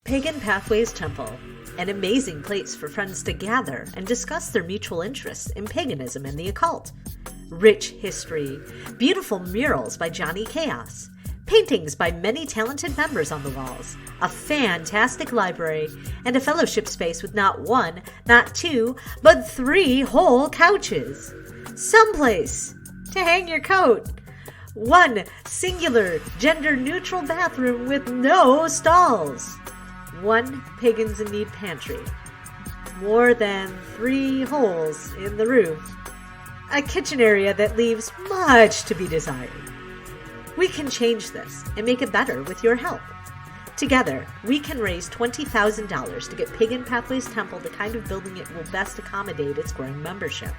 Pagan Pathways Temple, an amazing place for friends to gather and discuss their mutual interests in paganism and the occult. Rich history, beautiful murals by Johnny Chaos, paintings by many talented members on the walls, a fantastic library, and a fellowship space with not one, not two, but 3 whole couches. Someplace to hang your coat. 1 singular, gender-neutral bathroom with no stalls. 1 Pagans in Need pantry. More than 3 holes in the roof. A kitchen area that leaves much to be desired. We can change this and make it better with your help. Together, we can raise $20,000 to get Pagan Pathways Temple the kind of building it will best accommodate its growing membership.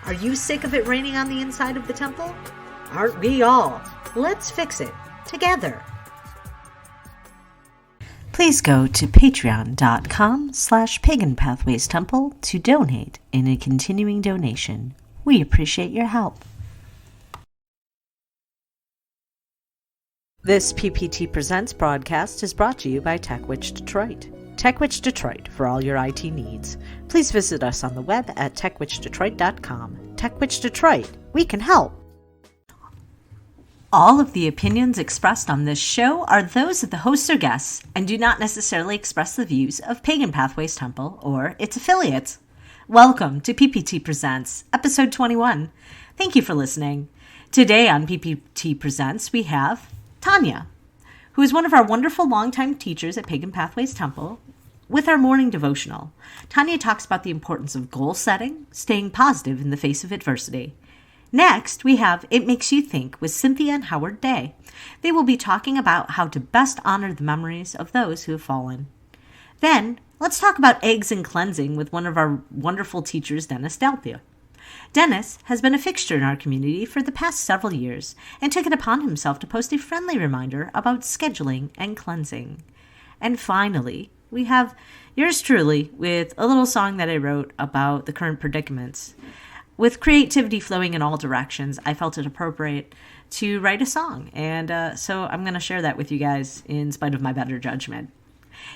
Are you sick of it raining on the inside of the temple? Aren't we all? Let's fix it together. Please go to patreon.com/Pagan Pathways Temple to donate in a continuing donation. We appreciate your help. This PPT Presents broadcast is brought to you by TechWitch Detroit. TechWitch Detroit for all your IT needs. Please visit us on the web at techwitchdetroit.com. TechWitch Detroit, we can help. All of the opinions expressed on this show are those of the hosts or guests and do not necessarily express the views of Pagan Pathways Temple or its affiliates. Welcome to PPT Presents, episode 21. Thank you for listening. Today on PPT Presents, we have Tonya, who is one of our wonderful longtime teachers at Pagan Pathways Temple, with our morning devotional. Tonya talks about the importance of goal setting, staying positive in the face of adversity. Next, we have It Makes You Think with Cynthia and Howard Day. They will be talking about how to best honor the memories of those who have fallen. Then, let's talk about eggs and cleansing with one of our wonderful teachers, Dennis Delpier. Dennis has been a fixture in our community for the past several years and took it upon himself to post a friendly reminder about scheduling and cleansing. And finally, we have yours truly with a little song that I wrote about the current predicaments. With creativity flowing in all directions, I felt it appropriate to write a song, and so I'm going to share that with you guys in spite of my better judgment.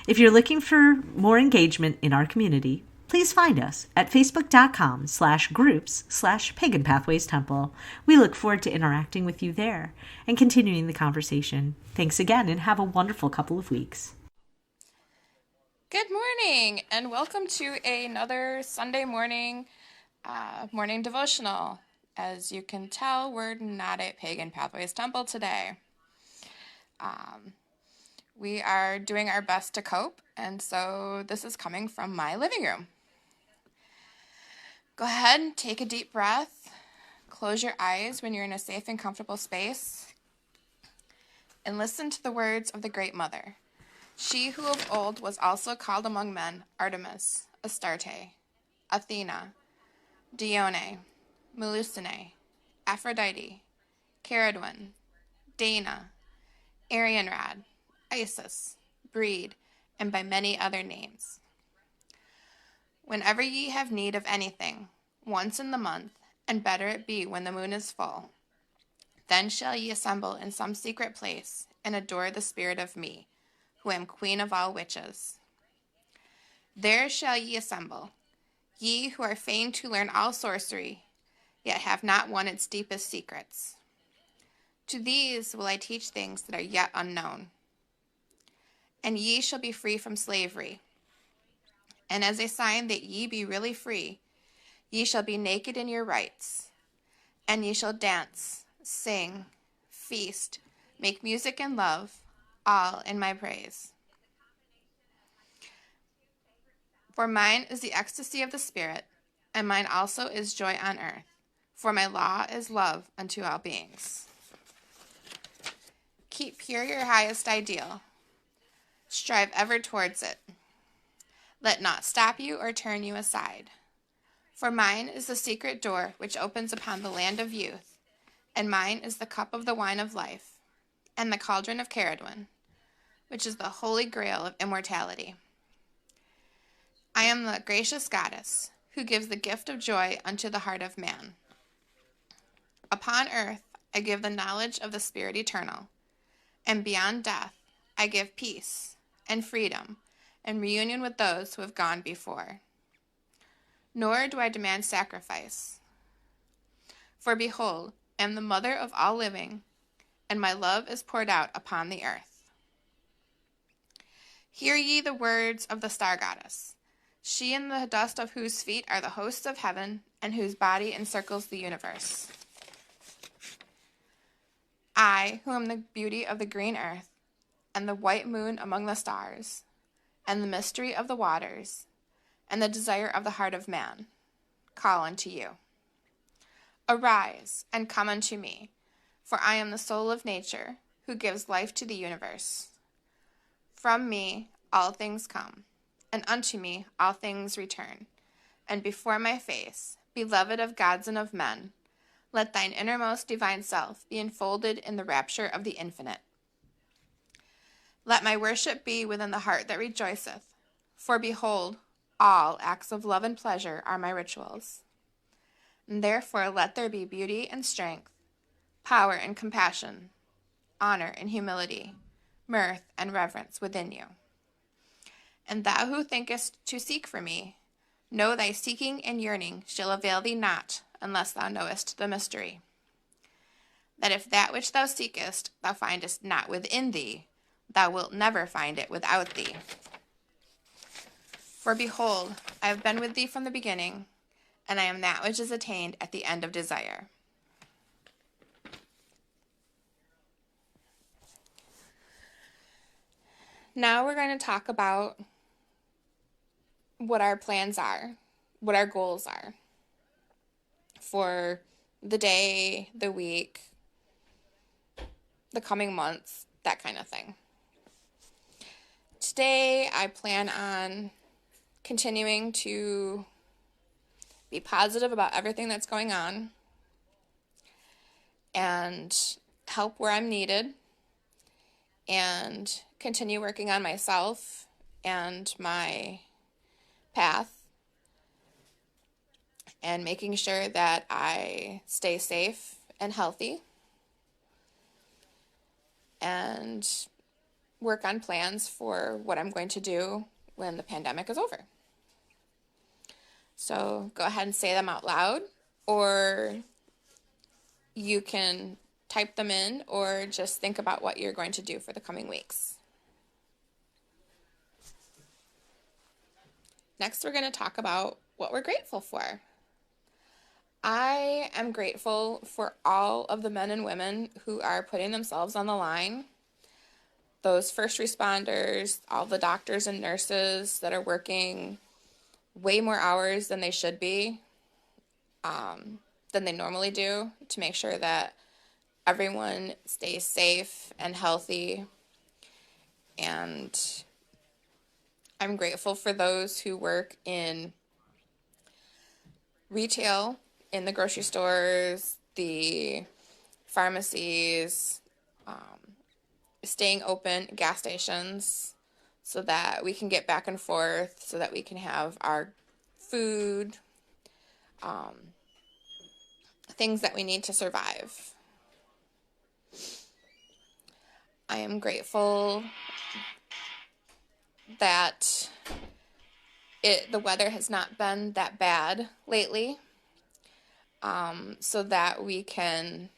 If you're looking for more engagement in our community, please find us at facebook.com/groups/Pagan Pathways Temple. We look forward to interacting with you there and continuing the conversation. Thanks again, and have a wonderful couple of weeks. Good morning, and welcome to another Sunday morning devotional. As you can tell, we're not at Pagan Pathways Temple today. We are doing our best to cope, and so this is coming from my living room. Go ahead and take a deep breath. Close your eyes when you're in a safe and comfortable space, and listen to the words of the Great Mother. She who of old was also called among men Artemis, Astarte, Athena, Dione, Melusine, Aphrodite, Caradwen, Dana, Arianrad, Isis, Breed, and by many other names. Whenever ye have need of anything, once in the month, and better it be when the moon is full, then shall ye assemble in some secret place, and adore the spirit of me, who am queen of all witches. There shall ye assemble, ye who are fain to learn all sorcery, yet have not won its deepest secrets. To these will I teach things that are yet unknown. And ye shall be free from slavery. And as a sign that ye be really free, ye shall be naked in your rights. And ye shall dance, sing, feast, make music and love, all in my praise. For mine is the ecstasy of the Spirit, and mine also is joy on earth. For my law is love unto all beings. Keep pure your highest ideal. Strive ever towards it. Let not stop you or turn you aside. For mine is the secret door which opens upon the land of youth, and mine is the cup of the wine of life, and the cauldron of Caradwen, which is the holy grail of immortality. I am the gracious goddess, who gives the gift of joy unto the heart of man. Upon earth I give the knowledge of the Spirit eternal, and beyond death I give peace, and freedom and reunion with those who have gone before. Nor do I demand sacrifice. For behold, I am the mother of all living, and my love is poured out upon the earth. Hear ye the words of the star goddess, she in the dust of whose feet are the hosts of heaven, and whose body encircles the universe. I, who am the beauty of the green earth, and the white moon among the stars, and the mystery of the waters, and the desire of the heart of man, call unto you. Arise, and come unto me, for I am the soul of nature, who gives life to the universe. From me all things come, and unto me all things return. And before my face, beloved of gods and of men, let thine innermost divine self be enfolded in the rapture of the infinite. Let my worship be within the heart that rejoiceth, for behold, all acts of love and pleasure are my rituals. And therefore let there be beauty and strength, power and compassion, honor and humility, mirth and reverence within you. And thou who thinkest to seek for me, know thy seeking and yearning shall avail thee not, unless thou knowest the mystery. That if that which thou seekest thou findest not within thee, thou wilt never find it without thee. For behold, I have been with thee from the beginning, and I am that which is attained at the end of desire. Now we're going to talk about what our plans are, what our goals are for the day, the week, the coming months, that kind of thing. Today, I plan on continuing to be positive about everything that's going on and help where I'm needed and continue working on myself and my path and making sure that I stay safe and healthy and work on plans for what I'm going to do when the pandemic is over. So go ahead and say them out loud, or you can type them in, or just think about what you're going to do for the coming weeks. Next, we're going to talk about what we're grateful for. I am grateful for all of the men and women who are putting themselves on the line. Those first responders, all the doctors and nurses that are working way more hours than they should be, than they normally do, to make sure that everyone stays safe and healthy. And I'm grateful for those who work in retail, in the grocery stores, the pharmacies, staying open, gas stations, so that we can get back and forth, so that we can have our food, things that we need to survive. I am grateful that the weather has not been that bad lately, so that we can,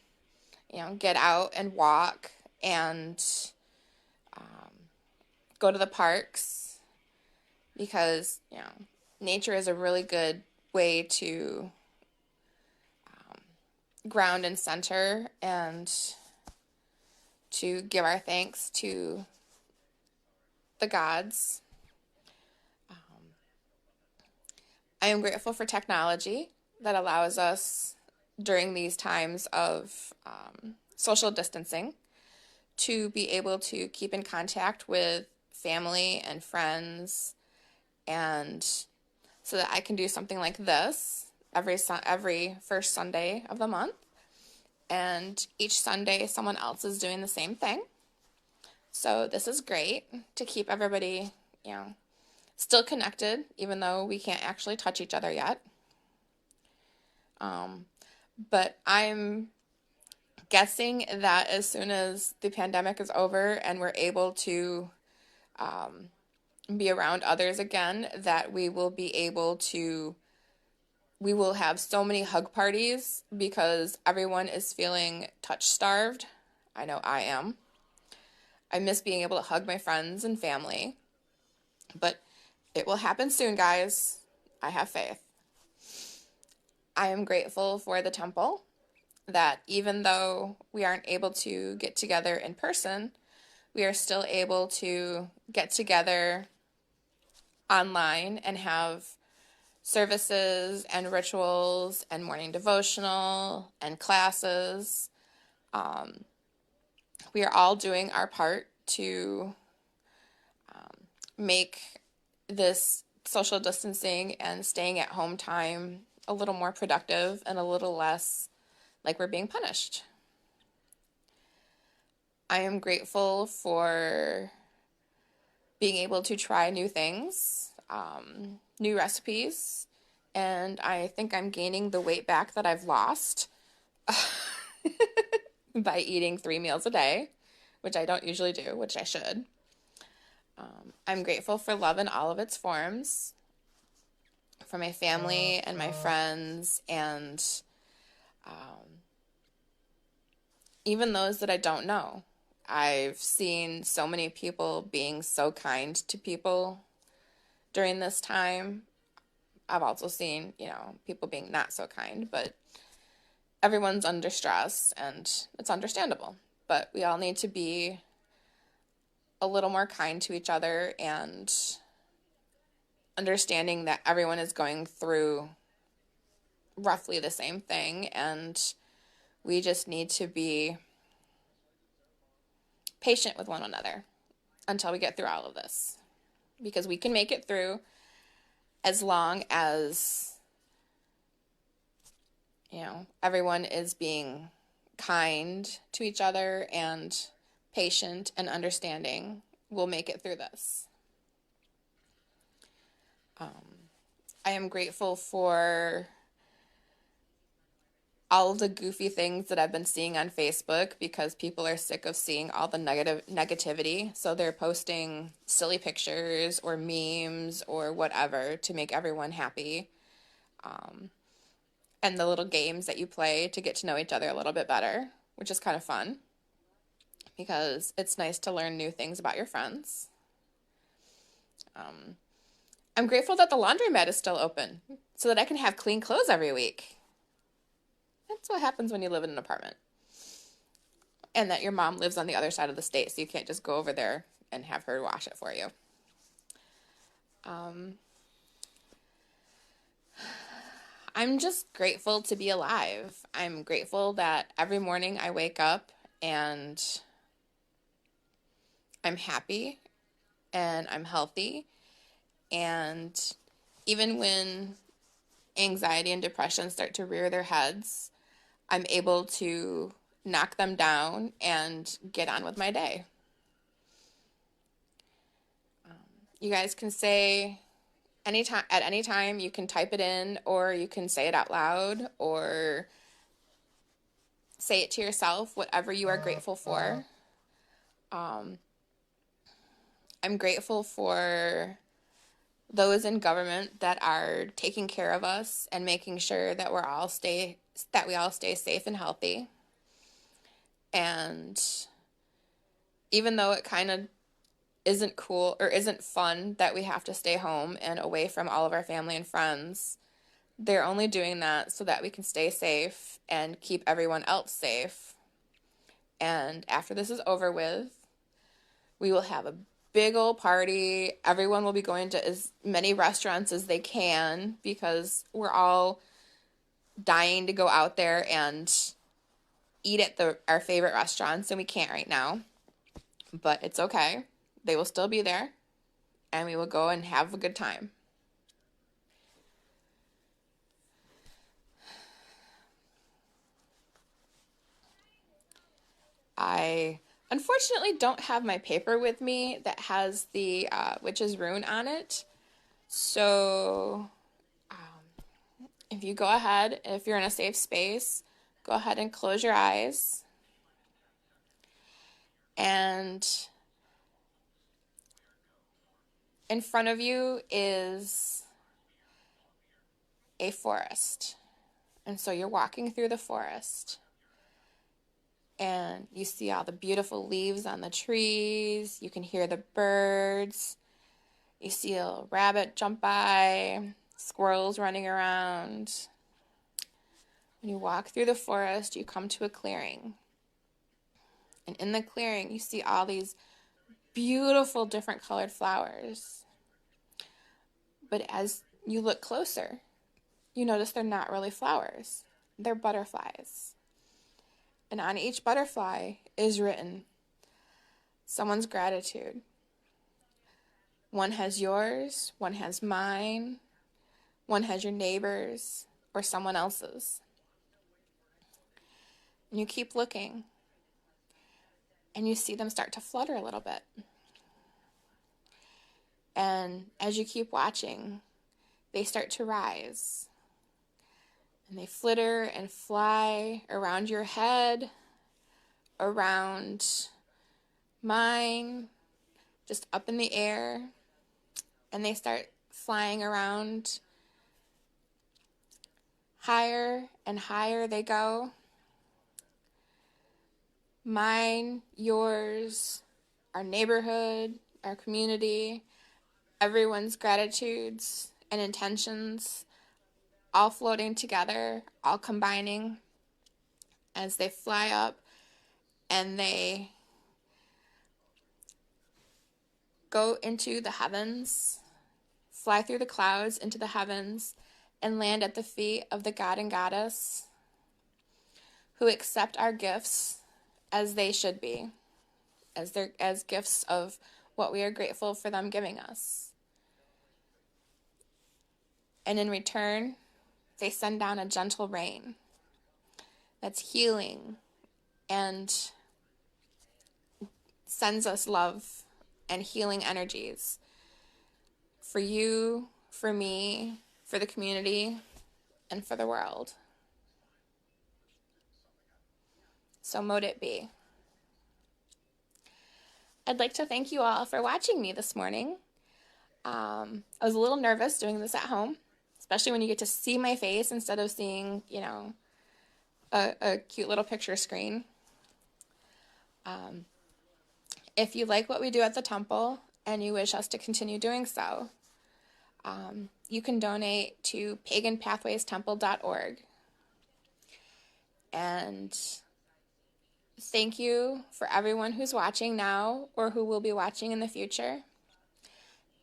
get out and walk and go to the parks, because, nature is a really good way to ground and center and to give our thanks to the gods. I am grateful for technology that allows us during these times of social distancing to be able to keep in contact with family and friends, and so that I can do something like this every first Sunday of the month, and each Sunday someone else is doing the same thing. So this is great to keep everybody, still connected, even though we can't actually touch each other yet. But I'm guessing that as soon as the pandemic is over and we're able to be around others again, that we will have so many hug parties because everyone is feeling touch starved. I know I am. I miss being able to hug my friends and family, but it will happen soon, guys. I have faith. I am grateful for the temple, that even though we aren't able to get together in person, we are still able to get together online and have services and rituals and morning devotional and classes. We are all doing our part to make this social distancing and staying at home time a little more productive and a little less like we're being punished. I am grateful for being able to try new things, new recipes, and I think I'm gaining the weight back that I've lost by eating 3 meals a day, which I don't usually do, which I should. I'm grateful for love in all of its forms, for my family and my friends, and even those that I don't know. I've seen so many people being so kind to people during this time. I've also seen, people being not so kind, but everyone's under stress and it's understandable. But we all need to be a little more kind to each other and understanding that everyone is going through roughly the same thing, and we just need to be patient with one another until we get through all of this, because we can make it through as long as everyone is being kind to each other and patient and understanding. We'll make it through this. I am grateful for all of the goofy things that I've been seeing on Facebook, because people are sick of seeing all the negativity. So they're posting silly pictures or memes or whatever to make everyone happy. And the little games that you play to get to know each other a little bit better, which is kind of fun, because it's nice to learn new things about your friends. I'm grateful that the laundromat is still open so that I can have clean clothes every week. That's what happens when you live in an apartment. And that your mom lives on the other side of the state, so you can't just go over there and have her wash it for you. I'm just grateful to be alive. I'm grateful that every morning I wake up and I'm happy and I'm healthy. And even when anxiety and depression start to rear their heads, I'm able to knock them down and get on with my day. You guys can say at any time, you can type it in, or you can say it out loud, or say it to yourself, whatever you are grateful for. I'm grateful for those in government that are taking care of us and making sure that we all stay safe and healthy. And even though it kind of isn't cool or isn't fun that we have to stay home and away from all of our family and friends, they're only doing that so that we can stay safe and keep everyone else safe. And after this is over with, we will have a big old party. Everyone will be going to as many restaurants as they can, because we're all dying to go out there and eat at our favorite restaurants, and we can't right now. But it's okay. They will still be there, and we will go and have a good time. I unfortunately don't have my paper with me that has the witch's rune on it. So if you go ahead, if you're in a safe space, go ahead and close your eyes. And In front of you is a forest. And so you're walking through the forest. And you see all the beautiful leaves on the trees. You can hear the birds. You see a rabbit jump by, squirrels running around. When you walk through the forest, you come to a clearing. And in the clearing, you see all these beautiful different colored flowers. But as you look closer, you notice they're not really flowers. They're butterflies. And on each butterfly is written someone's gratitude. One has yours, one has mine, one has your neighbor's or someone else's. And you keep looking, and you see them start to flutter a little bit. And as you keep watching, they start to rise. And they flitter and fly around your head, around mine, just up in the air. And they start flying around. Higher and higher they go. Mine, yours, our neighborhood, our community, everyone's gratitudes and intentions, all floating together, all combining as they fly up and they go into the heavens, fly through the clouds into the heavens, and land at the feet of the God and Goddess who accept our gifts as they should be, as gifts of what we are grateful for them giving us. And in return, they send down a gentle rain that's healing and sends us love and healing energies for you, for me, for the community, and for the world. So mote it be. I'd like to thank you all for watching me this morning. I was a little nervous doing this at home, especially when you get to see my face instead of seeing, a cute little picture screen. If you like what we do at the temple and you wish us to continue doing so, you can donate to paganpathwaystemple.org. And thank you for everyone who's watching now or who will be watching in the future.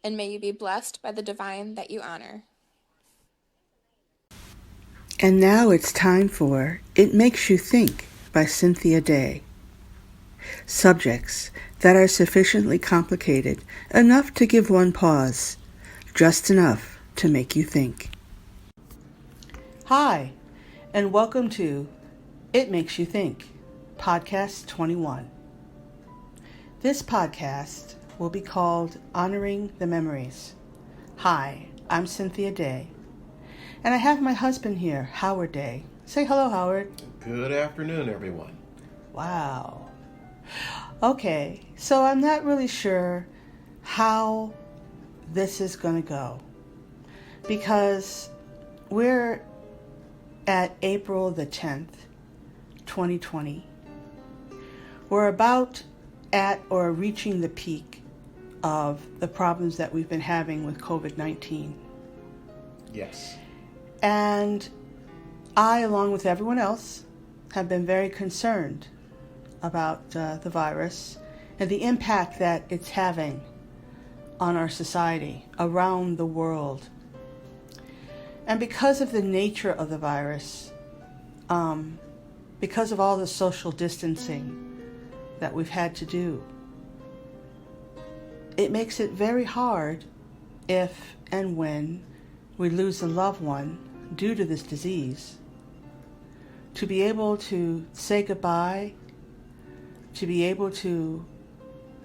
And may you be blessed by the divine that you honor. And now it's time for It Makes You Think by Cynthia Day. Subjects that are sufficiently complicated enough to give one pause, just enough to make you think. Hi, and welcome to It Makes You Think, Podcast 21. This podcast will be called Honoring the Memories. Hi, I'm Cynthia Day, and I have my husband here, Howard Day. Say hello, Howard. Good afternoon, everyone. Wow. Okay, so I'm not really sure how this is going to go, because we're at April the 10th, 2020. We're about at or reaching the peak of the problems that we've been having with COVID-19. Yes. And I, along with everyone else, have been very concerned about the virus and the impact that it's having on our society around the world. And because of the nature of the virus, because of all the social distancing that we've had to do, it makes it very hard if and when we lose a loved one due to this disease, to be able to say goodbye, to be able to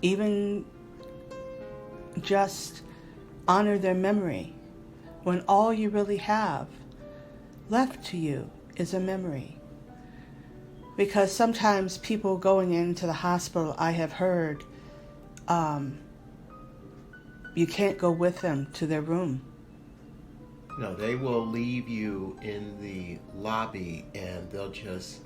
even just honor their memory when all you really have left to you is a memory. Because sometimes people going into the hospital, I have heard, you can't go with them to their room. No, they will leave you in the lobby and they'll just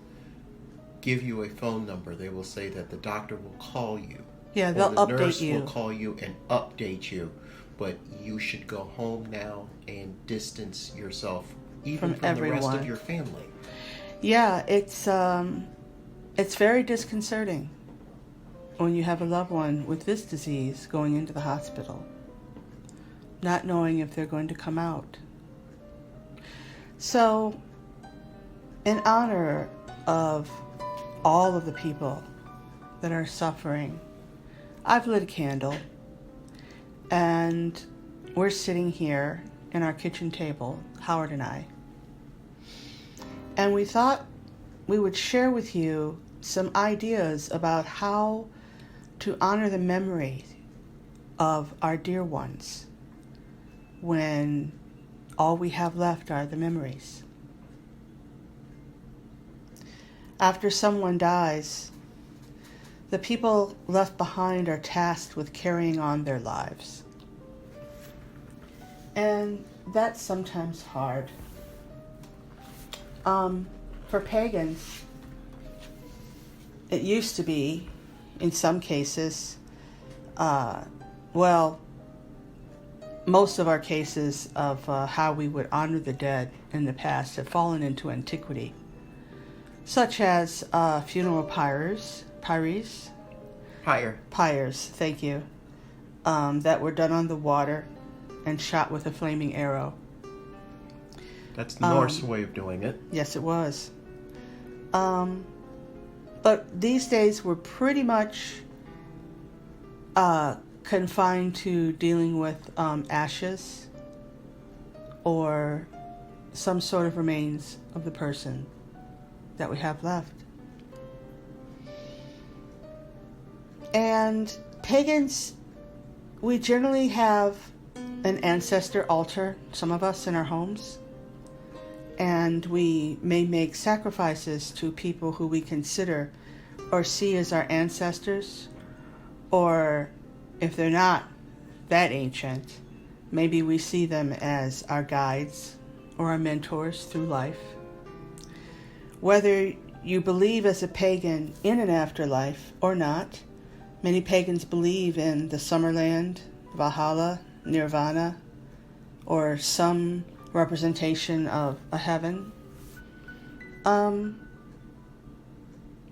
give you a phone number. They will say that the doctor will call you. Yeah, they'll update you. The nurse will call you and update you. But you should go home now and distance yourself even from the rest of your family. Yeah, it's very disconcerting when you have a loved one with this disease going into the hospital, not knowing if they're going to come out. So, in honor of all of the people that are suffering, I've lit a candle, and we're sitting here in our kitchen table, Howard and I, and we thought we would share with you some ideas about how to honor the memory of our dear ones when all we have left are the memories. After someone dies, the people left behind are tasked with carrying on their lives. And that's sometimes hard. For pagans, it used to be, in some cases, most of our cases of how we would honor the dead in the past have fallen into antiquity, such as funeral pyres, thank you, that were done on the water and shot with a flaming arrow. That's the Norse way of doing it. Yes, it was. But these days we're pretty much confined to dealing with ashes or some sort of remains of the person that we have left. And pagans, we generally have an ancestor altar, some of us in our homes, and we may make sacrifices to people who we consider or see as our ancestors, or if they're not that ancient, maybe we see them as our guides or our mentors through life. Whether you believe as a pagan in an afterlife or not, many pagans believe in the Summerland, Valhalla, Nirvana, or some representation of a heaven.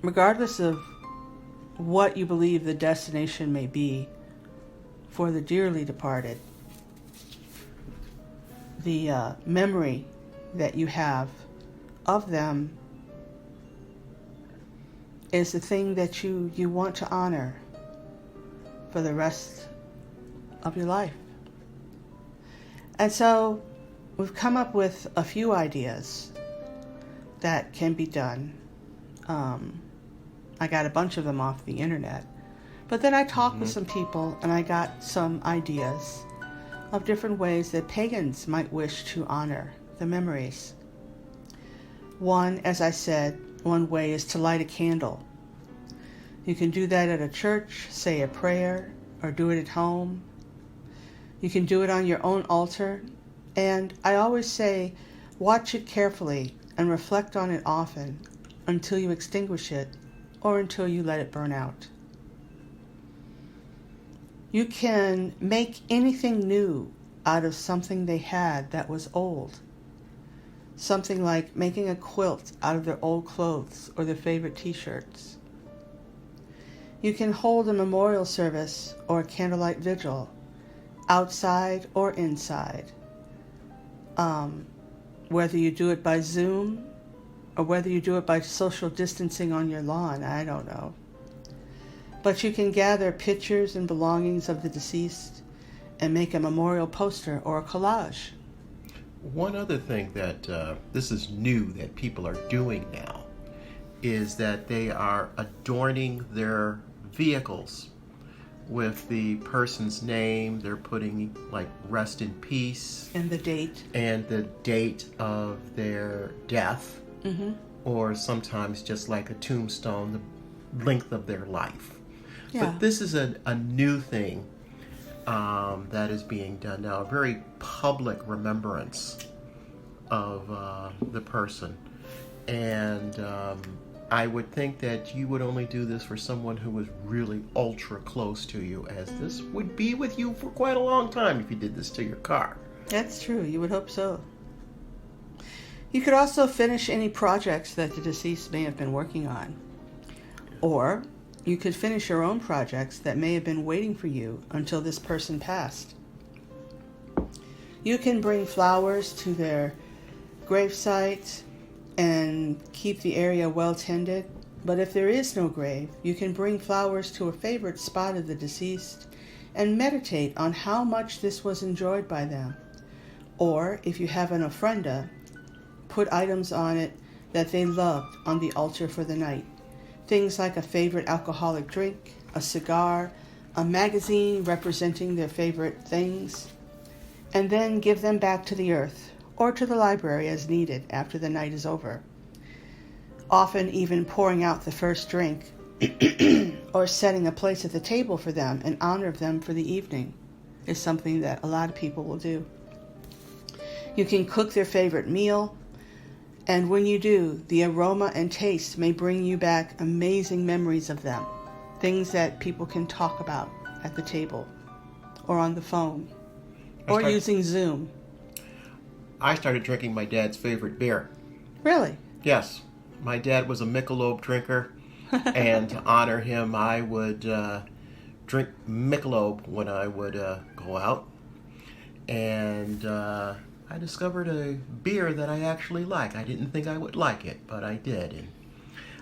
Regardless of what you believe the destination may be for the dearly departed, the memory that you have of them is the thing that you want to honor for the rest of your life. And so we've come up with a few ideas that can be done. I got a bunch of them off the internet. But then I talked with some people and I got some ideas of different ways that pagans might wish to honor the memories. One, as I said, one way is to light a candle. You can do that at a church, say a prayer, or do it at home. You can do it on your own altar. And I always say, watch it carefully and reflect on it often until you extinguish it or until you let it burn out. You can make anything new out of something they had that was old. Something like making a quilt out of their old clothes or their favorite t-shirts. You can hold a memorial service or a candlelight vigil, outside or inside. Whether you do it by Zoom or whether you do it by social distancing on your lawn, I don't know. But you can gather pictures and belongings of the deceased and make a memorial poster or a collage. One other thing that this is new that people are doing now is that they are adorning their vehicles with the person's name. They're putting like rest in peace. And the date. And the date of their death. Mm-hmm. Or sometimes just like a tombstone, the length of their life. Yeah. But this is a new thing. that is being done now. A very public remembrance of the person. And I would think that you would only do this for someone who was really ultra close to you, as this would be with you for quite a long time if you did this to your car. That's true. You would hope so. You could also finish any projects that the deceased may have been working on. Or you could finish your own projects that may have been waiting for you until this person passed. You can bring flowers to their gravesite and keep the area well tended. But if there is no grave, you can bring flowers to a favorite spot of the deceased and meditate on how much this was enjoyed by them. Or if you have an ofrenda, put items on it that they loved on the altar for the night. Things like a favorite alcoholic drink, a cigar, a magazine representing their favorite things, and then give them back to the earth or to the library as needed after the night is over. Often even pouring out the first drink or setting a place at the table for them in honor of them for the evening is something that a lot of people will do. You can cook their favorite meal, and when you do, the aroma and taste may bring you back amazing memories of them, things that people can talk about at the table or on the phone or using Zoom. I started drinking my dad's favorite beer. Really? Yes. My dad was a Michelob drinker, and to honor him, I would drink Michelob when I would go out. And I discovered a beer that I actually like. I didn't think I would like it, but I did. And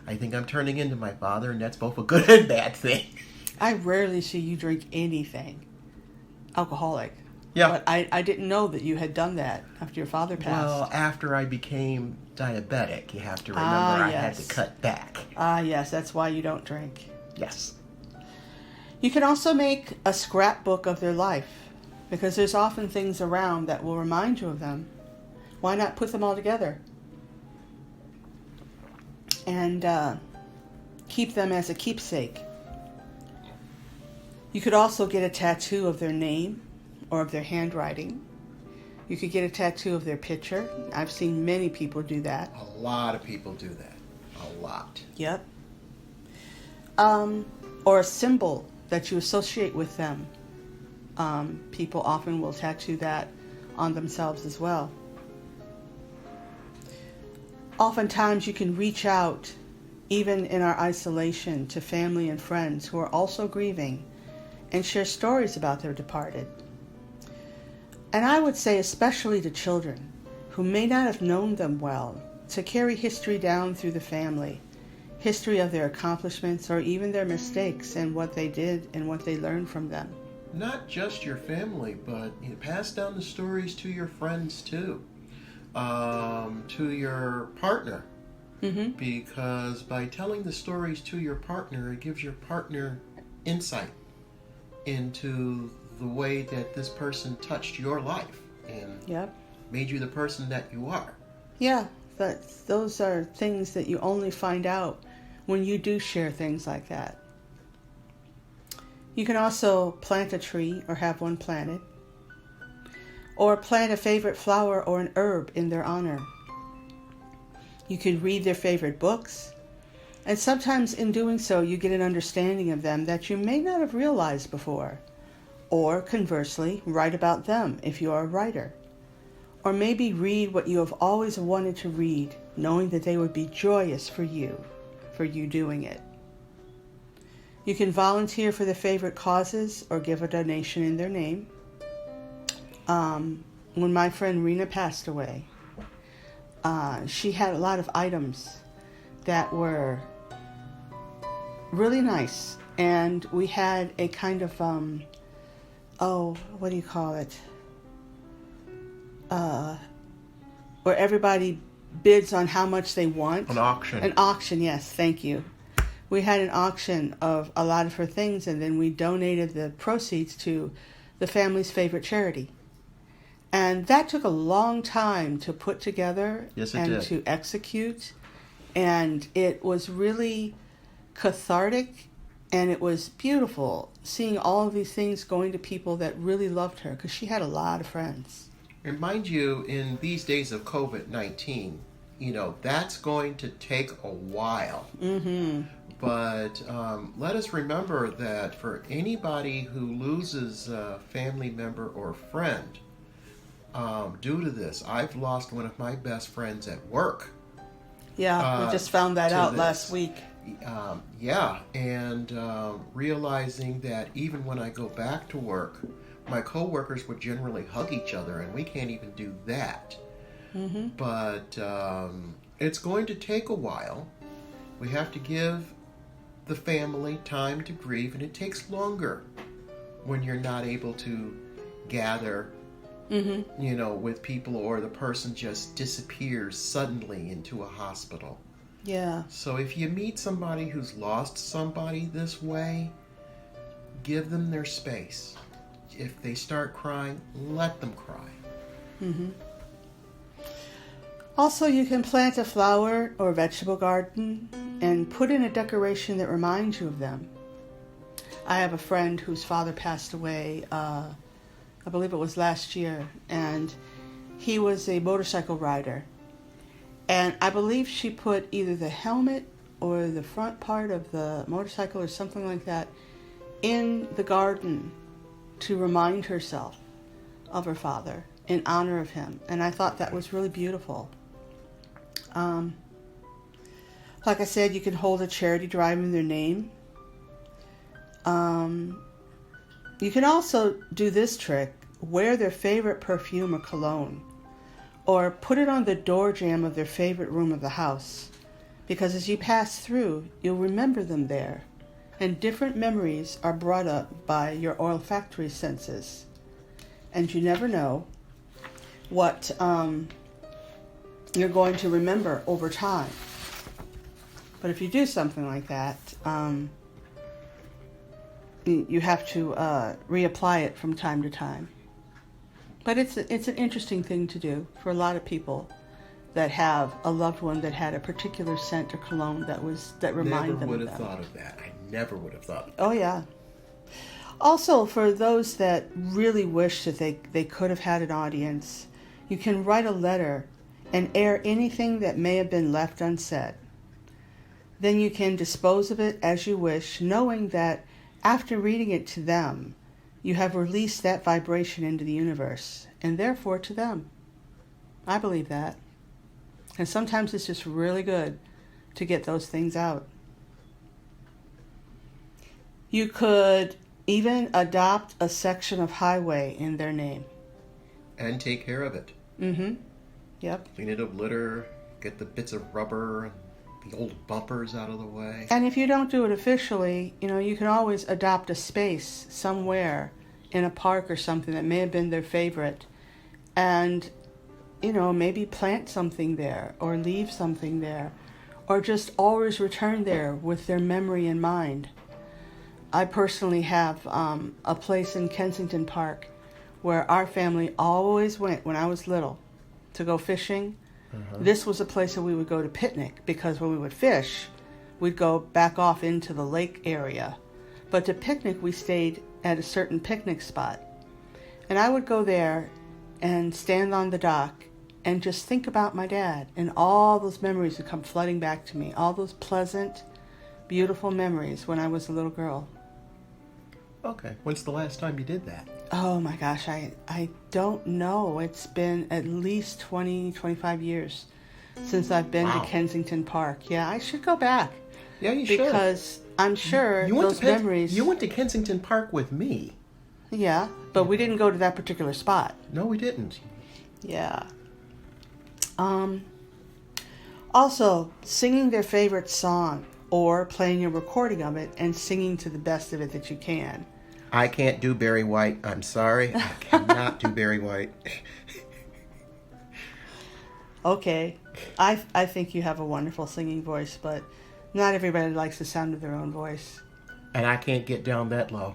I think I'm turning into my father, and that's both a good and bad thing. I rarely see you drink anything alcoholic. Yeah. But I didn't know that you had done that after your father passed. Well, after I became diabetic, you have to remember I had to cut back. Yes, that's why you don't drink. Yes. You can also make a scrapbook of their life, because there's often things around that will remind you of them. Why not put them all together and keep them as a keepsake? You could also get a tattoo of their name or of their handwriting. You could get a tattoo of their picture. I've seen many people do that. A lot of people do that. A lot. Yep. Or a symbol that you associate with them. People often will tattoo that on themselves as well. Oftentimes you can reach out, even in our isolation, to family and friends who are also grieving and share stories about their departed. And I would say especially to children who may not have known them well, to carry history down through the family, history of their accomplishments or even their mistakes and what they did and what they learned from them. Not just your family, but pass down the stories to your friends too, to your partner. Mm-hmm. Because by telling the stories to your partner, it gives your partner insight into the way that this person touched your life and made you the person that you are. Yeah, those are things that you only find out when you do share things like that. You can also plant a tree or have one planted, or plant a favorite flower or an herb in their honor. You can read their favorite books, and sometimes in doing so you get an understanding of them that you may not have realized before. Or conversely, write about them if you are a writer. Or maybe read what you have always wanted to read, knowing that they would be joyous for you doing it. You can volunteer for their favorite causes or give a donation in their name. When my friend Rena passed away, she had a lot of items that were really nice. And we had a kind of, what do you call it? Where everybody bids on how much they want. An auction. An auction, yes, thank you. We had an auction of a lot of her things, and then we donated the proceeds to the family's favorite charity. And that took a long time to put together and to execute. And it was really cathartic And it was beautiful seeing all of these things going to people that really loved her, because she had a lot of friends. And mind you, in these days of COVID-19, that's going to take a while. Mm-hmm. But let us remember that for anybody who loses a family member or friend due to this, I've lost one of my best friends at work. Yeah, we just found that out last week. And realizing that even when I go back to work, my coworkers would generally hug each other, and we can't even do that. Mm-hmm. But it's going to take a while. We have to give the family time to grieve, and it takes longer when you're not able to gather, with people, or the person just disappears suddenly into a hospital. Yeah. So if you meet somebody who's lost somebody this way, give them their space. If they start crying, let them cry. Mm-hmm. Also, you can plant a flower or vegetable garden and put in a decoration that reminds you of them. I have a friend whose father passed away, I believe it was last year, and he was a motorcycle rider. And I believe she put either the helmet or the front part of the motorcycle or something like that in the garden to remind herself of her father in honor of him. And I thought that was really beautiful. Like I said, you can hold a charity drive in their name. You can also do this trick: wear their favorite perfume or cologne, or put it on the door jamb of their favorite room of the house, because as you pass through, you'll remember them there, and different memories are brought up by your olfactory senses, and you never know what you're going to remember over time. But if you do something like that, you have to reapply it from time to time. But it's an interesting thing to do for a lot of people that have a loved one that had a particular scent or cologne that reminded them of them. Never would have thought of that. I never would have thought of that. Oh, yeah. Also, for those that really wish that they could have had an audience, you can write a letter and air anything that may have been left unsaid. Then you can dispose of it as you wish, knowing that after reading it to them, you have released that vibration into the universe, and therefore to them. I believe that. And sometimes it's just really good to get those things out. You could even adopt a section of highway in their name. And take care of it. Mm-hmm. Yep. Clean it of litter, get the bits of rubber and the old bumpers out of the way. And if you don't do it officially, you can always adopt a space somewhere in a park or something that may have been their favorite, and maybe plant something there or leave something there, or just always return there with their memory in mind. I personally have a place in Kensington Park where our family always went when I was little to go fishing. Uh-huh. This was a place that we would go to picnic, because when we would fish, we'd go back off into the lake area. But to picnic, we stayed at a certain picnic spot. And I would go there and stand on the dock and just think about my dad, and all those memories would come flooding back to me, all those pleasant, beautiful memories when I was a little girl. Okay. When's the last time you did that? Oh my gosh, I don't know. It's been at least 20, 25 years since I've been to Kensington Park. Yeah, I should go back. Yeah, you should. Because I'm sure those memories... You went to Kensington Park with me. Yeah, but we didn't go to that particular spot. No, we didn't. Yeah. Also, singing their favorite song or playing a recording of it and singing to the best of it that you can. I can't do Barry White. I'm sorry. I cannot do Barry White. Okay. I think you have a wonderful singing voice, but not everybody likes the sound of their own voice. And I can't get down that low.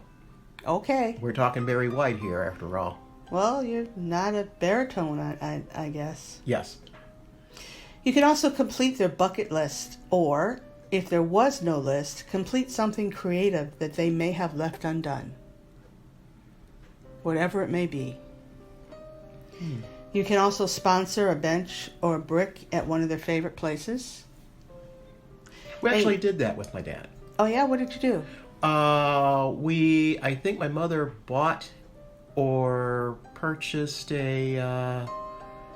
Okay. We're talking Barry White here, after all. Well, you're not a baritone, I guess. Yes. You can also complete their bucket list or if there was no list, complete something creative that they may have left undone. Whatever it may be. You can also sponsor a bench or a brick at one of their favorite places. We actually did that with my dad. Oh yeah, what did you do? I think my mother bought or purchased a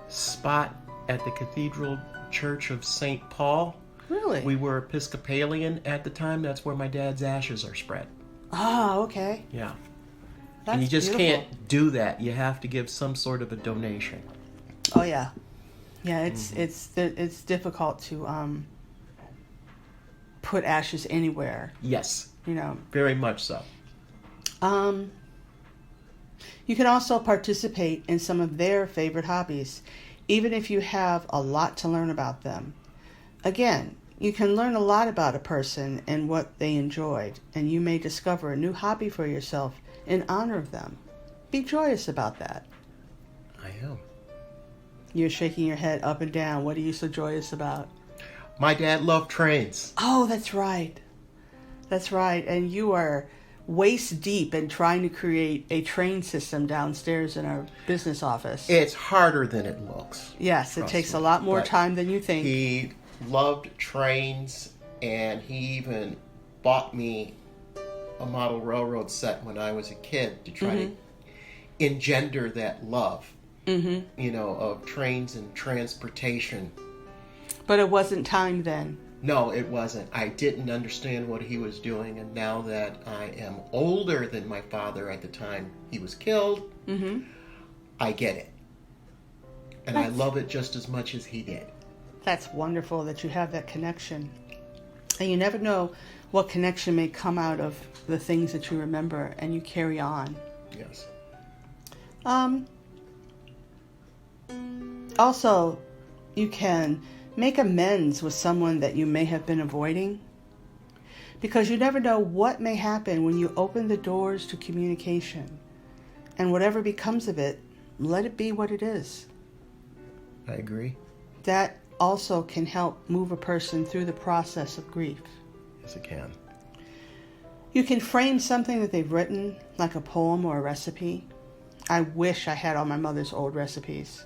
spot at the Cathedral Church of St. Paul. Really? We were Episcopalian at the time. That's where my dad's ashes are spread. Oh, okay. Yeah. That's and you just beautiful. can't do that. You have to give some sort of a donation. Oh yeah. Yeah, it's difficult to put ashes anywhere. Yes. You know. Very much so. You can also participate in some of their favorite hobbies, even if you have a lot to learn about them. Again, you can learn a lot about a person and what they enjoyed, and you may discover a new hobby for yourself in honor of them. Be joyous about that. I am. You're shaking your head up and down. What are you so joyous about? My dad loved trains. Oh, that's right. That's right. And you are waist deep in trying to create a train system downstairs in our business office. It's harder than it looks. Yes, it takes a lot more time than you think. He loved trains, and he even bought me a model railroad set when I was a kid to try to engender that love, of trains and transportation. But it wasn't time then. No, it wasn't. I didn't understand what he was doing, and now that I am older than my father at the time he was killed, I get it. And I love it just as much as he did. That's wonderful that you have that connection. And you never know what connection may come out of the things that you remember and you carry on. Yes. Also, you can make amends with someone that you may have been avoiding, because you never know what may happen when you open the doors to communication. And whatever becomes of it, let it be what it is. I agree. That also can help move a person through the process of grief. Yes, it can. You can frame something that they've written, like a poem or a recipe. I wish I had all my mother's old recipes.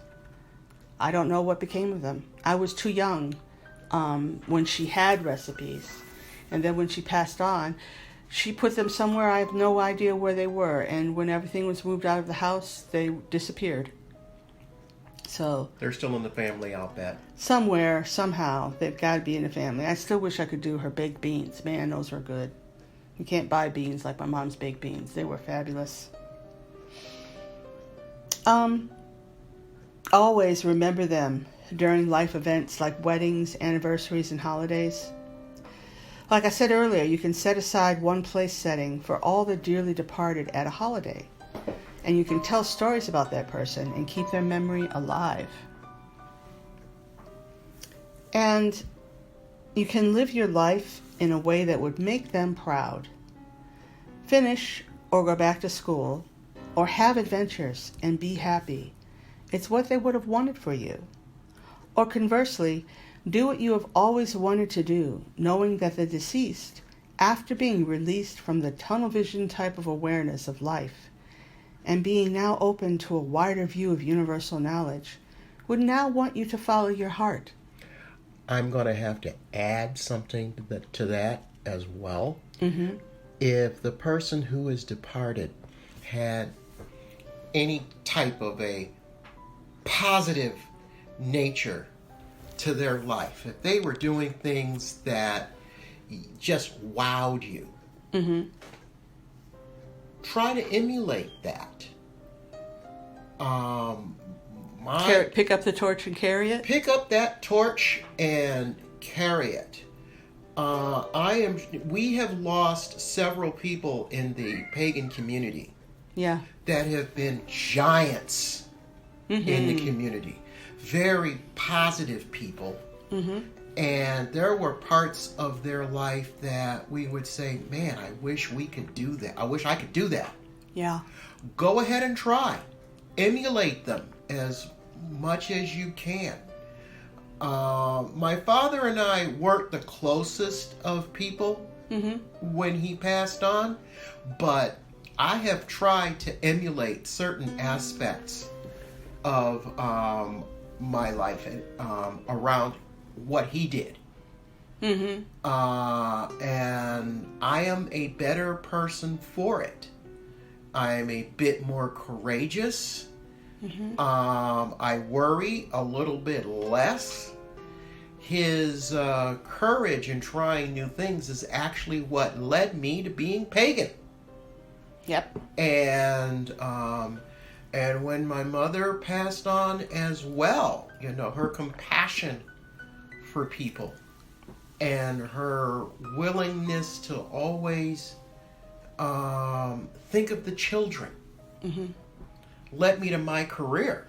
I don't know what became of them. I was too young when she had recipes. And then when she passed on, she put them somewhere I have no idea where they were. And when everything was moved out of the house, they disappeared. So They're still in the family, I'll bet. somewhere, somehow, they've got to be in the family. I still wish I could do her baked beans. Man, those were good. You can't buy beans like my mom's baked beans. They were fabulous. Always remember them during life events like weddings, anniversaries, and holidays. Like I said earlier, you can set aside one place setting for all the dearly departed at a holiday. And you can tell stories about that person and keep their memory alive. And you can live your life in a way that would make them proud. Finish or go back to school or have adventures and be happy. It's what they would have wanted for you. Or conversely, do what you have always wanted to do, knowing that the deceased, after being released from the tunnel vision type of awareness of life, and being now open to a wider view of universal knowledge, would now want you to follow your heart. I'm going to have to add something to that as well. If the person who is departed had any type of a positive nature to their life, if they were doing things that just wowed you, try to emulate that. Pick up the torch and carry it? Pick up that torch and carry it. We have lost several people in the pagan community that have been giants in the community. Very positive people. And there were parts of their life that we would say, man, I wish we could do that. I wish I could do that. Yeah. Go ahead and try. Emulate them as much as you can. My father and I weren't the closest of people when he passed on, but I have tried to emulate certain aspects of my life around what he did. And I am a better person for it. I am a bit more courageous. I worry a little bit less. His courage in trying new things is actually what led me to being pagan. Yep. And when my mother passed on as well, you know, her compassion for people and her willingness to always think of the children led me to my career.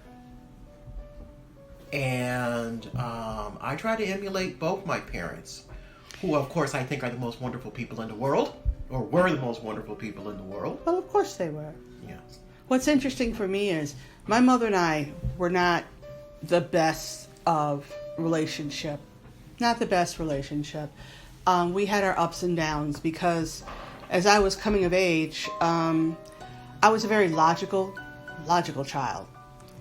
And I try to emulate both my parents, who of course I think are the most wonderful people in the world, or were the most wonderful people in the world. Well, of course they were. Yes. What's interesting for me is my mother and I were not the best of relationship. Not the best relationship. We had our ups and downs because as I was coming of age, I was a very logical child.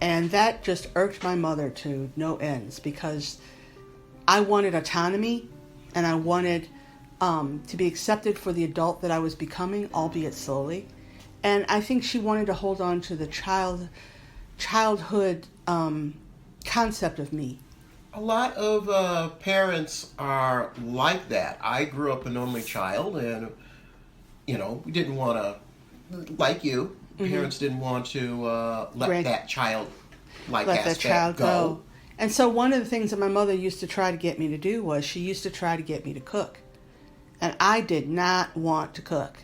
And that just irked my mother to no ends because I wanted autonomy and I wanted to be accepted for the adult that I was becoming, albeit slowly. And I think she wanted to hold on to the childhood concept of me. A lot of parents are like that. I grew up an only child, and you know, we didn't want to, like you, parents didn't want to let that child go. And so one of the things that my mother used to try to get me to do was she used to try to get me to cook. And I did not want to cook.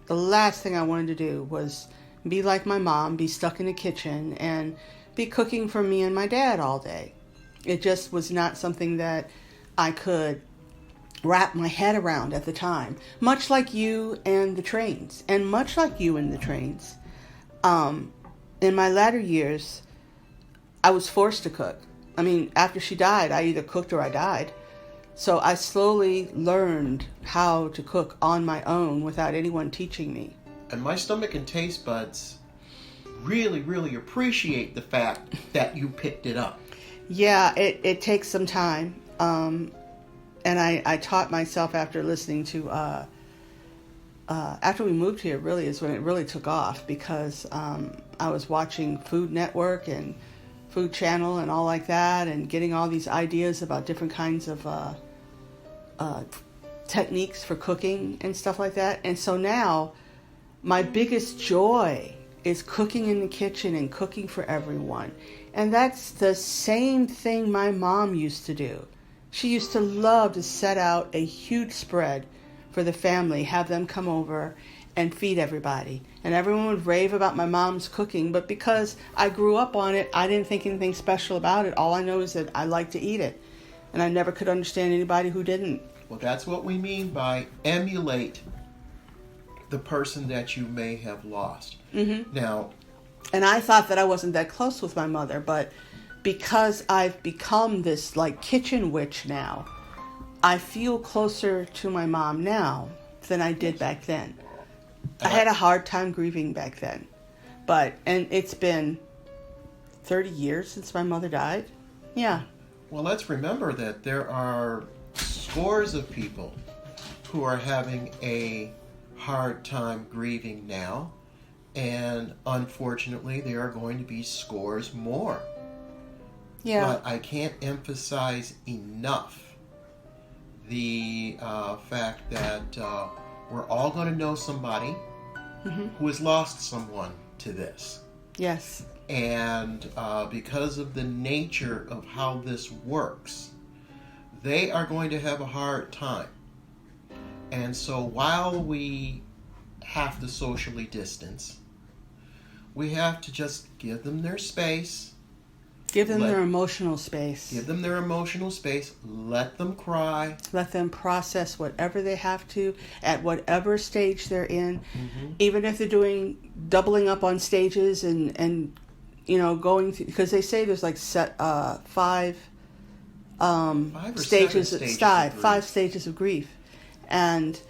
The last thing I wanted to do was be like my mom, be stuck in the kitchen and be cooking for me and my dad all day. It just was not something that I could wrap my head around at the time. Much like you and the trains. And much like you and the trains. In my latter years, I was forced to cook. I mean, after she died, I either cooked or I died. So I slowly learned how to cook on my own without anyone teaching me. And my stomach and taste buds really, really appreciate the fact that you picked it up. Yeah, it takes some time. And I taught myself after listening to, after we moved here really is when it really took off because I was watching Food Network and Food Channel and all like that and getting all these ideas about different kinds of techniques for cooking and stuff like that. And so now my biggest joy is cooking in the kitchen and cooking for everyone. And that's the same thing my mom used to do. She used to love to set out a huge spread for the family, have them come over and feed everybody. And everyone would rave about my mom's cooking, but because I grew up on it, I didn't think anything special about it. All I know is that I like to eat it. And I never could understand anybody who didn't. Well, that's what we mean by emulate the person that you may have lost. Now, and I thought that I wasn't that close with my mother, but because I've become this like kitchen witch now, I feel closer to my mom now than I did back then. I had a hard time grieving back then. And it's been 30 years since my mother died. Yeah. Well, let's remember that there are scores of people who are having a hard time grieving now. And unfortunately, there are going to be scores more. Yeah. But I can't emphasize enough the fact that we're all going to know somebody who has lost someone to this. Yes. And because of the nature of how this works, they are going to have a hard time. And so while we have to socially distance, we have to just give them their space. Give them their emotional space. Give them their emotional space. Let them cry. Let them process whatever they have to at whatever stage they're in. Even if they're doubling up on stages and you know, going through, because they say there's like 5 5 stages of grief. And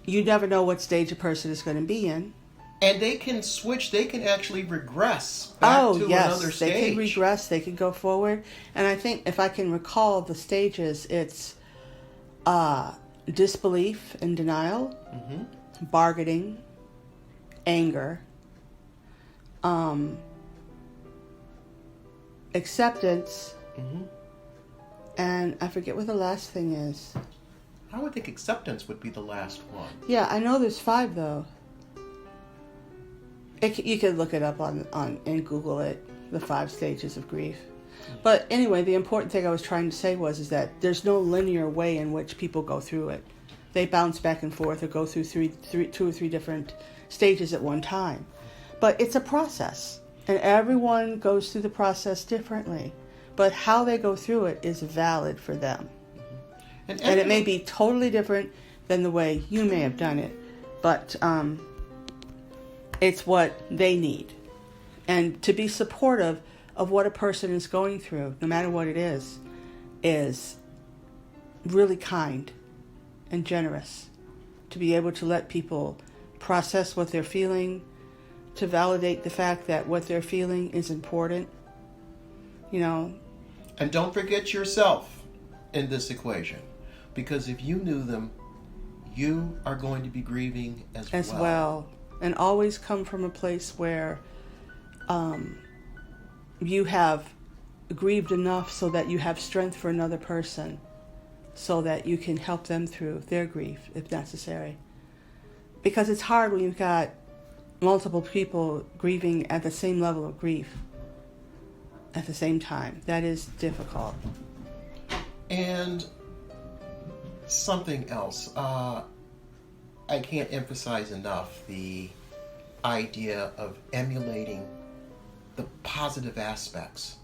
you never know what stage a person is going to be in. And they can switch, they can actually regress back to another stage. They can regress, they can go forward. And I think if I can recall the stages, it's disbelief and denial, bargaining, anger, acceptance, and I forget what the last thing is. I would think acceptance would be the last one. Yeah, I know there's 5 though. You could look it up on and Google it, the 5 stages of grief. But anyway, the important thing I was trying to say is that there's no linear way in which people go through it. They bounce back and forth or go through 2 or 3 different stages at one time. But it's a process, and everyone goes through the process differently. But how they go through it is valid for them. And it may be totally different than the way you may have done it, but it's what they need. And to be supportive of what a person is going through, no matter what it is really kind and generous. To be able to let people process what they're feeling, to validate the fact that what they're feeling is important, And don't forget yourself in this equation. Because if you knew them, you are going to be grieving as well. And always come from a place where you have grieved enough so that you have strength for another person, so that you can help them through their grief if necessary. Because it's hard when you've got multiple people grieving at the same level of grief at the same time. That is difficult. And something else, I can't emphasize enough the idea of emulating the positive aspects.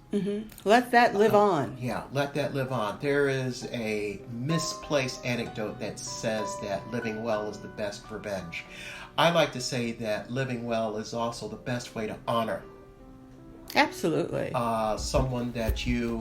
Let that live on. Yeah, let that live on. There is a misplaced anecdote that says that living well is the best revenge. I like to say that living well is also the best way to honor. Absolutely. Someone that you,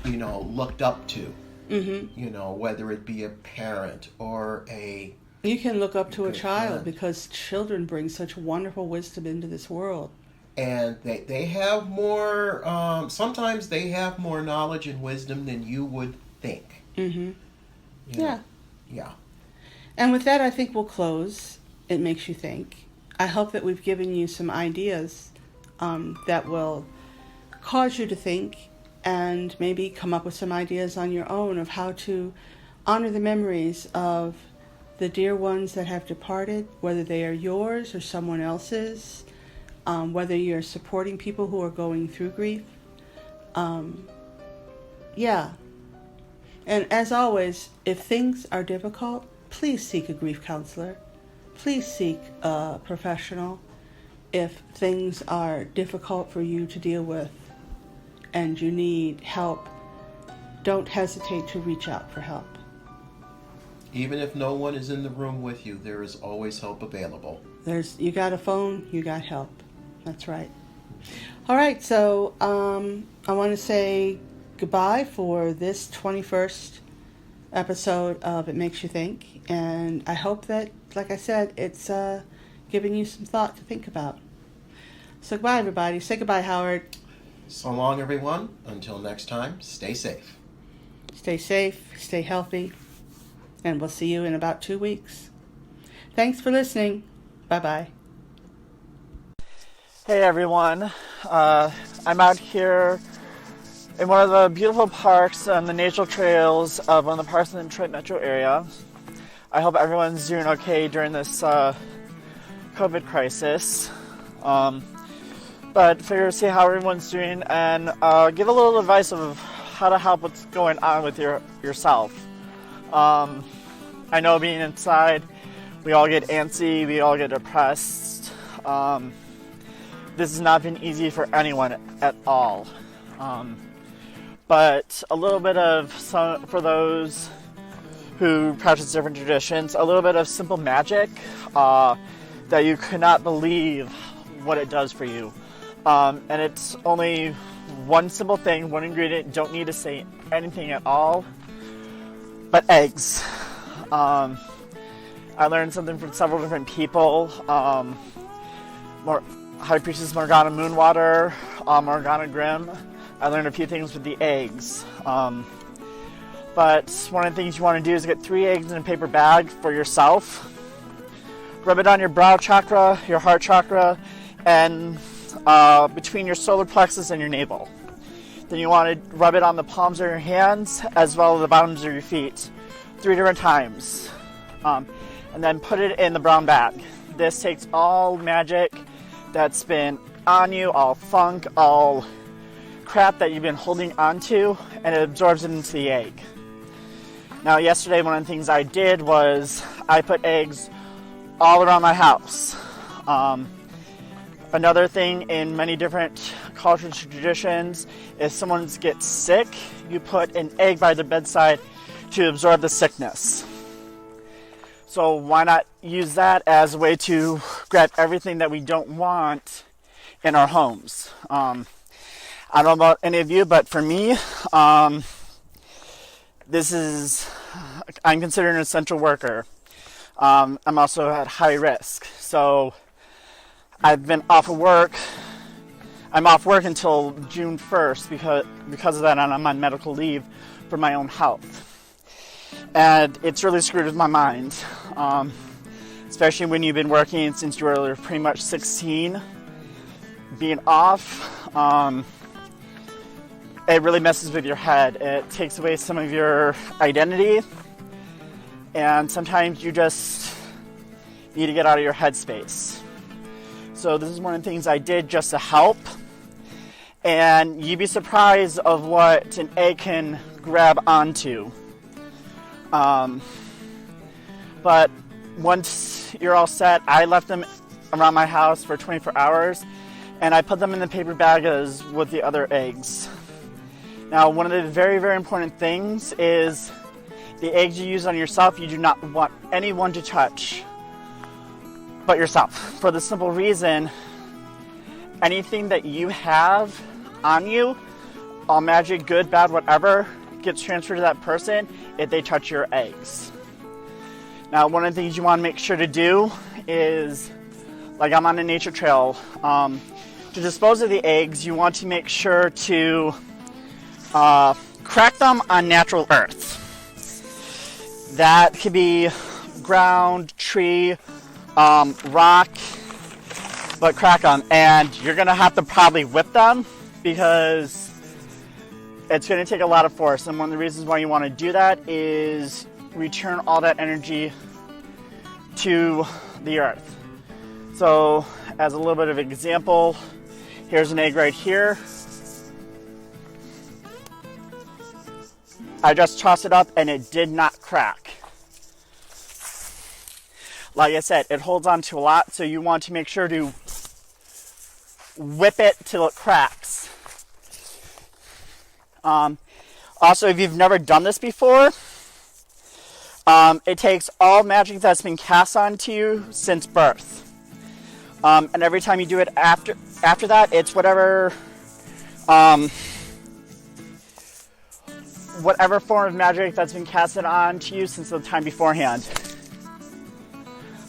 looked up to. Whether it be a parent or a... You can look up to a child because children bring such wonderful wisdom into this world. And they have more, sometimes they have more knowledge and wisdom than you would think. Yeah. Yeah. And with that, I think we'll close. It makes you think. I hope that we've given you some ideas that will cause you to think and maybe come up with some ideas on your own of how to honor the memories of the dear ones that have departed, whether they are yours or someone else's, whether you're supporting people who are going through grief. Yeah. And as always, if things are difficult, please seek a grief counselor. Please seek a professional. If things are difficult for you to deal with and you need help, don't hesitate to reach out for help. Even if no one is in the room with you, there is always help available. You got a phone, you got help. That's right. All right, so I want to say goodbye for this 21st episode of It Makes You Think. And I hope that, like I said, it's giving you some thought to think about. So goodbye, everybody. Say goodbye, Howard. So long, everyone. Until next time, stay safe. Stay safe, stay healthy, and we'll see you in about 2 weeks. Thanks for listening. Bye-bye. Hey everyone, I'm out here in one of the beautiful parks on the natural trails of one of the parks in the Detroit metro area. I hope everyone's doing okay during this COVID crisis. But figure to see how everyone's doing and give a little advice of how to help what's going on with yourself. I know being inside, we all get antsy, we all get depressed. This has not been easy for anyone at all. But a little bit of, for those who practice different traditions, a little bit of simple magic that you could not believe what it does for you. And it's only one simple thing, one ingredient, don't need to say anything at all, but eggs. I learned something from several different people. High Priestess Morgana Moonwater, Morgana Grimm. I learned a few things with the eggs. But one of the things you want to do is get 3 eggs in a paper bag for yourself. Rub it on your brow chakra, your heart chakra, and between your solar plexus and your navel. Then you want to rub it on the palms of your hands as well as the bottoms of your feet 3 different times. And then put it in the brown bag. This takes all magic that's been on you, all funk, all crap that you've been holding onto, and it absorbs it into the egg. Now, yesterday, one of the things I did was I put eggs all around my house. Another thing in many different cultures and traditions, if someone gets sick, you put an egg by their bedside to absorb the sickness. So why not use that as a way to grab everything that we don't want in our homes? I don't know about any of you, but for me, I'm considered an essential worker. I'm also at high risk. So I've been off of work. I'm off work until June 1st because of that, and I'm on medical leave for my own health. And it's really screwed with my mind, especially when you've been working since you were pretty much 16. Being off, it really messes with your head. It takes away some of your identity, and sometimes you just need to get out of your headspace. So this is one of the things I did just to help, and you'd be surprised of what an egg can grab onto. But once you're all set, I left them around my house for 24 hours, and I put them in the paper bag as with the other eggs. Now, one of the very, very important things is the eggs you use on yourself, you do not want anyone to touch but yourself. For the simple reason, anything that you have on you, all magic, good, bad, whatever, gets transferred to that person if they touch your eggs. Now, one of the things you want to make sure to do is, like I'm on a nature trail, to dispose of the eggs, you want to make sure to crack them on natural earth. That could be ground, tree, rock, but crack them. And you're going to have to probably whip them because it's going to take a lot of force. And one of the reasons why you want to do that is return all that energy to the earth. So, as a little bit of an example, here's an egg right here. I just tossed it up and it did not crack. Like I said, it holds on to a lot, so you want to make sure to whip it till it cracks. Also, if you've never done this before, it takes all magic that's been cast onto you since birth. And every time you do it after that, it's whatever form of magic that's been casted onto you since the time beforehand.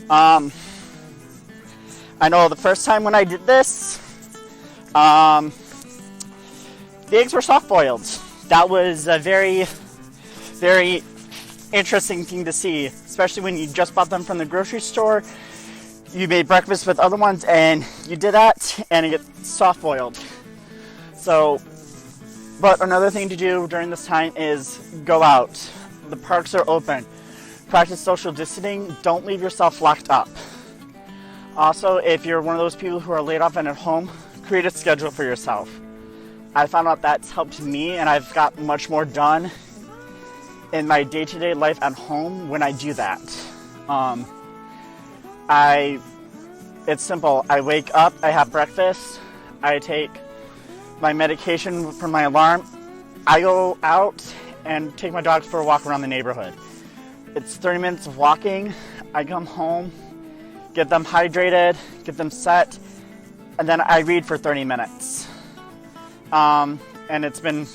I know the first time when I did this, the eggs were soft-boiled. That was a very, very interesting thing to see, especially when you just bought them from the grocery store. You made breakfast with other ones and you did that and it gets soft-boiled. So, but another thing to do during this time is go out. The parks are open. Practice social distancing. Don't leave yourself locked up. Also, if you're one of those people who are laid off and at home, create a schedule for yourself. I found out that's helped me, and I've got much more done in my day-to-day life at home when I do that. It's simple. I wake up, I have breakfast, I take my medication for my alarm, I go out and take my dogs for a walk around the neighborhood. It's 30 minutes of walking. I come home, get them hydrated, get them set, and then I read for 30 minutes. and it's been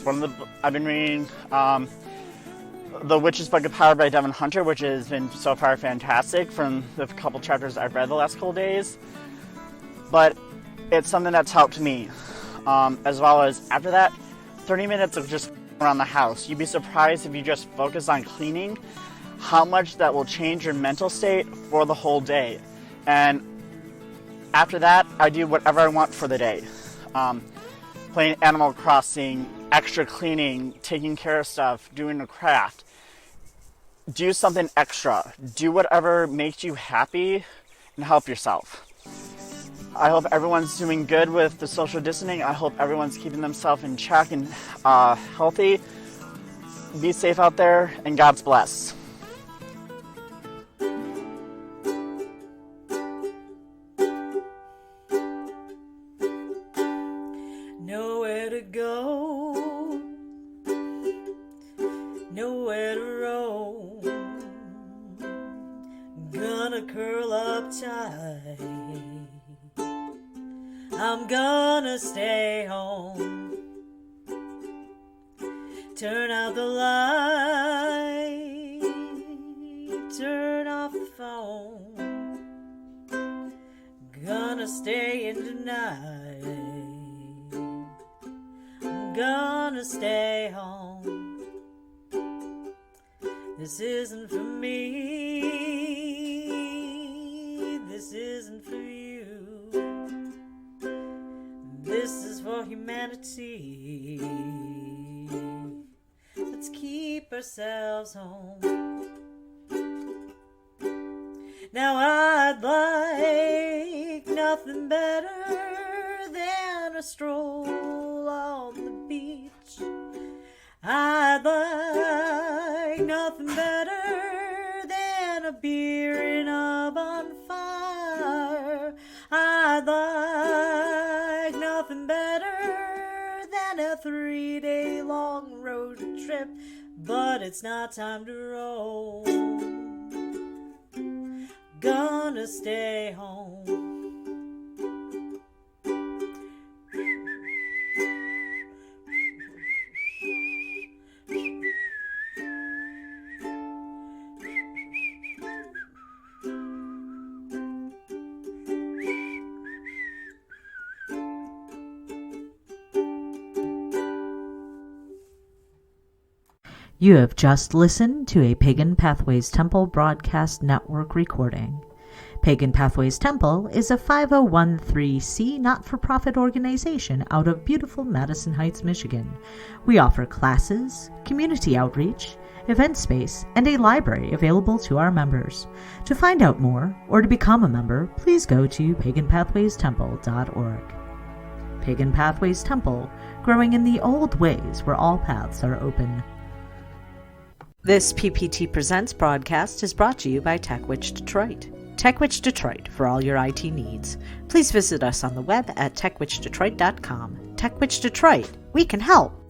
I've been reading The Witch's Book of Power by Devin Hunter, which has been so far fantastic from the couple chapters I've read the last couple days. But it's something that's helped me, as well as after that, 30 minutes of just around the house. You'd be surprised if you just focus on cleaning, how much that will change your mental state for the whole day. And after that, I do whatever I want for the day. Playing Animal Crossing, extra cleaning, taking care of stuff, doing a craft. Do something extra. Do whatever makes you happy and help yourself. I hope everyone's doing good with the social distancing. I hope everyone's keeping themselves in check and healthy. Be safe out there, and God's bless. Nowhere to go, nowhere to roam. Gonna curl up tight. I'm gonna stay home. Turn out the light, turn off the phone. Gonna stay in tonight. I'm gonna stay home. This isn't for me. This isn't for you. This is for humanity. Let's keep ourselves home. Now I'd like nothing better than a stroll on the beach. I'd like nothing better than a beer in a bonfire. I'd like nothing better than a 3-day-long road trip, but it's not time to roll. Gonna stay home. You have just listened to a Pagan Pathways Temple Broadcast Network recording. Pagan Pathways Temple is a 501(c) not-for-profit organization out of beautiful Madison Heights, Michigan. We offer classes, community outreach, event space, and a library available to our members. To find out more or to become a member, please go to paganpathwaystemple.org. Pagan Pathways Temple, growing in the old ways where all paths are open. This PPT Presents broadcast is brought to you by TechWitch Detroit. TechWitch Detroit for all your IT needs. Please visit us on the web at techwitchdetroit.com. TechWitch Detroit, we can help!